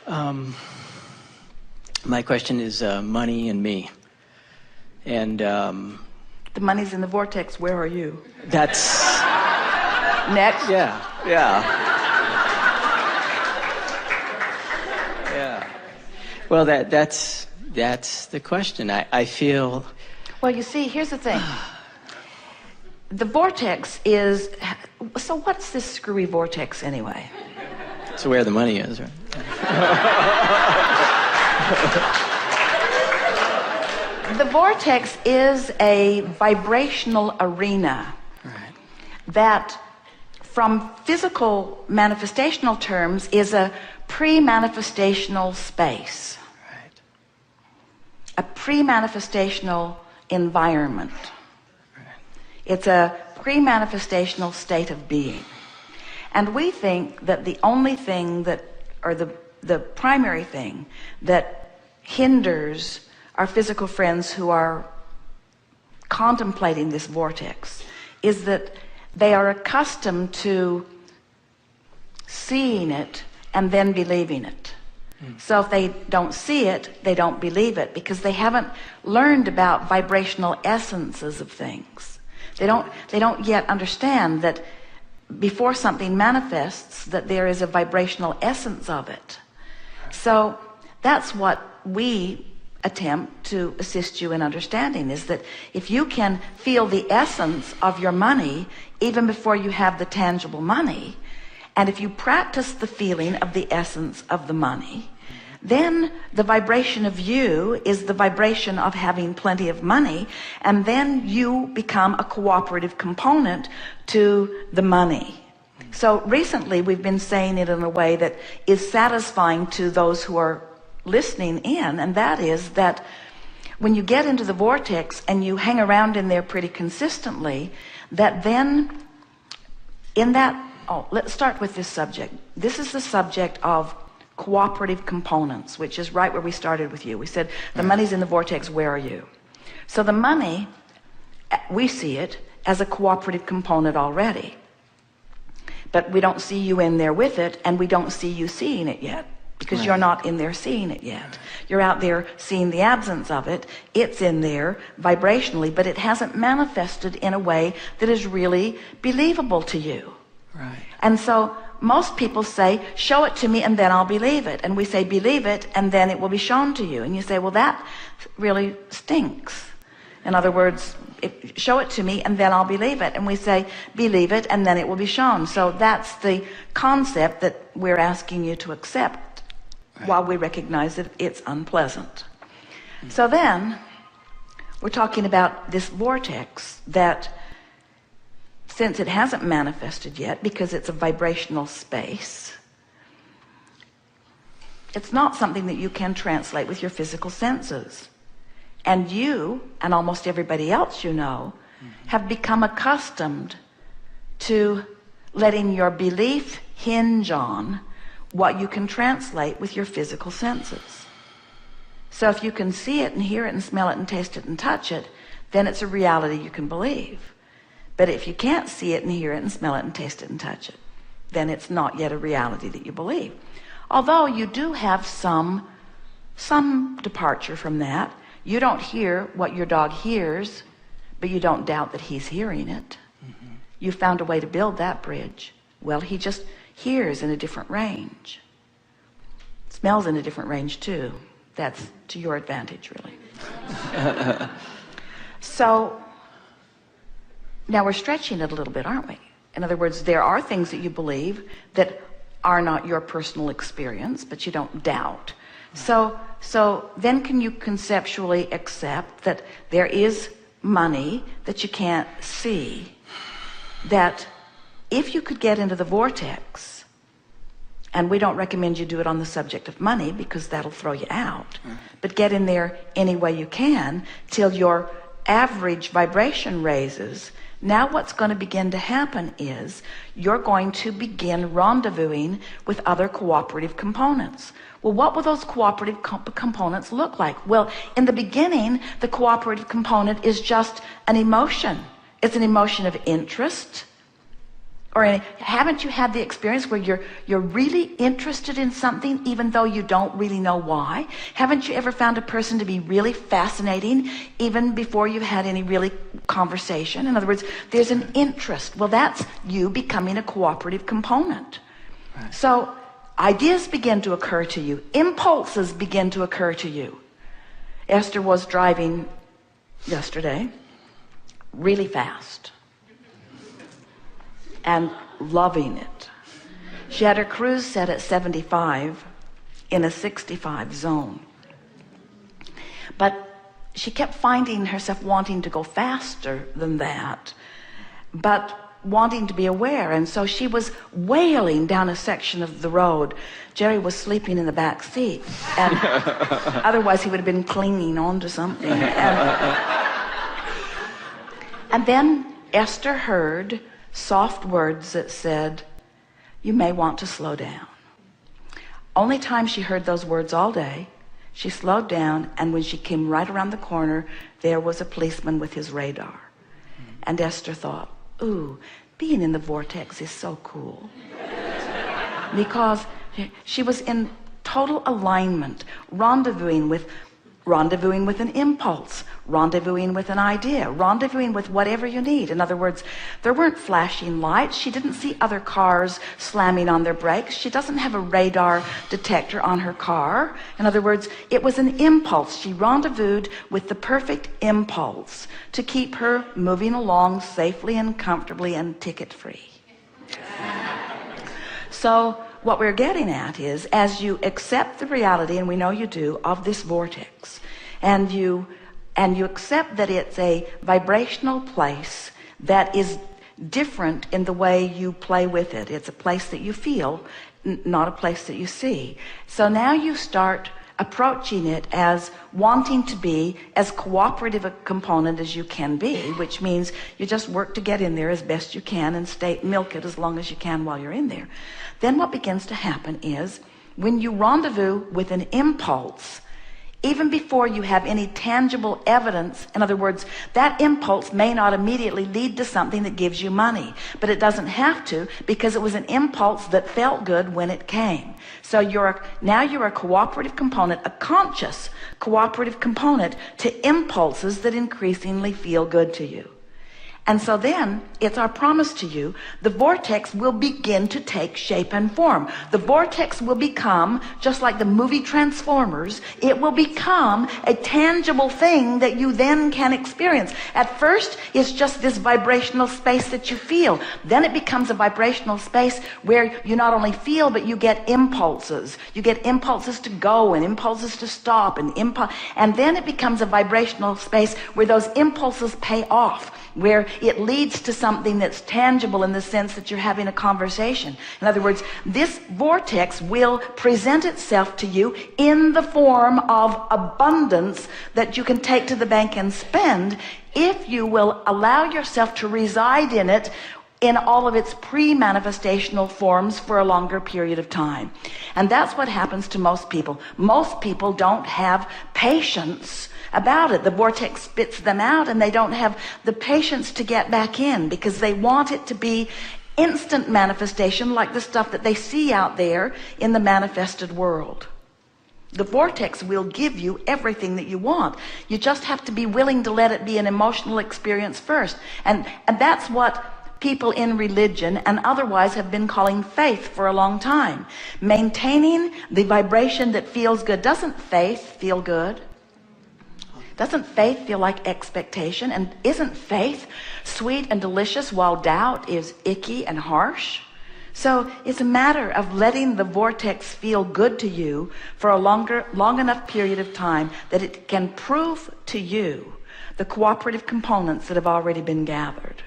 Hi. My question is money and me. And the money's in the vortex. Where are you? That's next. Yeah. Well, that's the question. I feel. Well, you see, here's the thing. The vortex is. So what's this screwy vortex anyway? It's where the money is, right? The vortex is a vibrational arena, Right. that from physical manifestational terms is a pre-manifestational space. Right. A pre-manifestational environment. Right. It's a pre-manifestational state of being. And we think that the only thing that, or the primary thing that hinders our physical friends who are contemplating this vortex is that they are accustomed to seeing it and then believing it. So if they don't see it, they don't believe it, because they haven't learned about vibrational essences of things. They don't yet understand that before something manifests, that there is a vibrational essence of it. So that's what we attempt to assist you in understanding, is that if you can feel the essence of your money even before you have the tangible money, and if you practice the feeling of the essence of the money, then the vibration of you is the vibration of having plenty of money, and then you become a cooperative component to the money. So recently we've been saying it in a way that is satisfying to those who are listening in, and that is that when you get into the vortex and you hang around in there pretty consistently, that then in that, let's start with this subject. This is the subject of cooperative components, which is right where we started with you. We said the money's in the vortex, where are you? So the money, we see it as a cooperative component already, but we don't see you in there with it, and we don't see you seeing it yet, because you're not in there seeing it yet. You're out there seeing the absence of it. It's in there vibrationally, but it hasn't manifested in a way that is really believable to you. Right. And so most people say, show it to me and then I'll believe it. And we say, believe it and then it will be shown to you. And you say, well, that really stinks. In other words, show it to me and then I'll believe it. And we say, believe it and then it will be shown. So that's the concept that we're asking you to accept, while we recognize that it's unpleasant. So then we're talking about this vortex that, since it hasn't manifested yet because it's a vibrational space, it's not something that you can translate with your physical senses. And you, and almost everybody else you know, have become accustomed to letting your belief hinge on what you can translate with your physical senses. So if you can see it and hear it and smell it and taste it and touch it, then it's a reality you can believe. But if you can't see it and hear it and smell it and taste it and touch it, then it's not yet a reality that you believe. Although you do have some departure from that. You don't hear what your dog hears, but you don't doubt that he's hearing it. You found a way to build that bridge. Well, he just hears in a different range. Smells in a different range too. That's to your advantage, really. So now we're stretching it a little bit, aren't we? In other words, there are things that you believe that are not your personal experience, but you don't doubt. So then can you conceptually accept that there is money that you can't see, that if you could get into the vortex, and we don't recommend you do it on the subject of money because that'll throw you out, but get in there any way you can till your average vibration raises. Now what's going to begin to happen is you're going to begin rendezvousing with other cooperative components. Well, what will those cooperative components look like? Well, in the beginning, the cooperative component is just an emotion. It's an emotion of interest, haven't you had the experience where you're really interested in something even though you don't really know why? Haven't you ever found a person to be really fascinating even before you've had any really conversation? In other words, there's an interest. Well, that's you becoming a cooperative component. Right. So ideas begin to occur to you. Impulses begin to occur to you. Esther was driving yesterday really fast and loving it. She had her cruise set at 75 in a 65 zone. But she kept finding herself wanting to go faster than that, but wanting to be aware. And so she was wailing down a section of the road. Jerry was sleeping in the back seat, and otherwise he would have been clinging on to something. And then Esther heard soft words that said, you may want to slow down. Only time she heard those words all day. She slowed down, and when she came right around the corner, there was a policeman with his radar. And Esther thought, ooh, being in the vortex is so cool. Because she was in total alignment, rendezvousing with an impulse, rendezvousing with an idea, rendezvousing with whatever you need. In other words, there weren't flashing lights. She didn't see other cars slamming on their brakes. She doesn't have a radar detector on her car. In other words, it was an impulse. She rendezvoused with the perfect impulse to keep her moving along safely and comfortably and ticket-free. So what we're getting at is, as you accept the reality, and we know you do, of this vortex, and you accept that it's a vibrational place that is different in the way you play with it. It's a place that you feel, not a place that you see. So now you start approaching it as wanting to be as cooperative a component as you can be, which means you just work to get in there as best you can and milk it as long as you can while you're in there. Then what begins to happen is, when you rendezvous with an impulse, even before you have any tangible evidence, in other words, that impulse may not immediately lead to something that gives you money, but it doesn't have to, because it was an impulse that felt good when it came. So now you're a cooperative component, a conscious cooperative component to impulses that increasingly feel good to you. And so then, it's our promise to you, the vortex will begin to take shape and form. The vortex will become, just like the movie Transformers, it will become a tangible thing that you then can experience. At first, it's just this vibrational space that you feel. Then it becomes a vibrational space where you not only feel, but you get impulses. You get impulses to go and impulses to stop and then it becomes a vibrational space where those impulses pay off, where it leads to something that's tangible in the sense that you're having a conversation. In other words, this vortex will present itself to you in the form of abundance that you can take to the bank and spend if you will allow yourself to reside in it in all of its pre-manifestational forms for a longer period of time. And that's what happens to most people. Most people don't have patience about it. The vortex spits them out, and they don't have the patience to get back in because they want it to be instant manifestation, like the stuff that they see out there in the manifested world. The vortex will give you everything that you want. You just have to be willing to let it be an emotional experience first. And that's what people in religion and otherwise have been calling faith for a long time. Maintaining the vibration that feels good. Doesn't faith feel good? Doesn't faith feel like expectation? And isn't faith sweet and delicious while doubt is icky and harsh? So it's a matter of letting the vortex feel good to you for a long enough period of time that it can prove to you the cooperative components that have already been gathered.